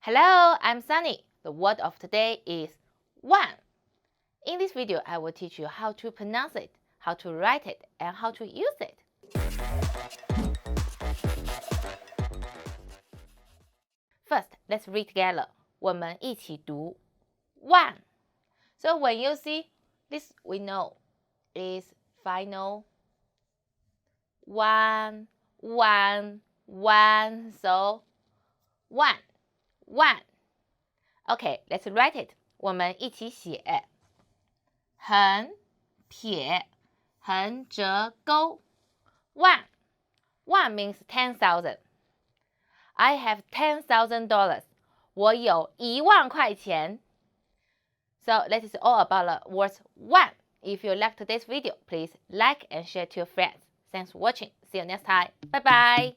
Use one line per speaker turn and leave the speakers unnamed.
Hello, I'm Sunny. The word of today is one. In this video, I will teach you how to pronounce it, how to write it, and how to use it. First, let's read together. 我们一起读 one. So when you see this, we know is final. One. So one. Okay, let's write it. 我们一起写。横撇横折钩 One means 10,000. I have $10,000. 我有1万块钱。So that is all about the words one. If you like today's video, please like and share to your friends. Thanks for watching. See you next time. Bye bye.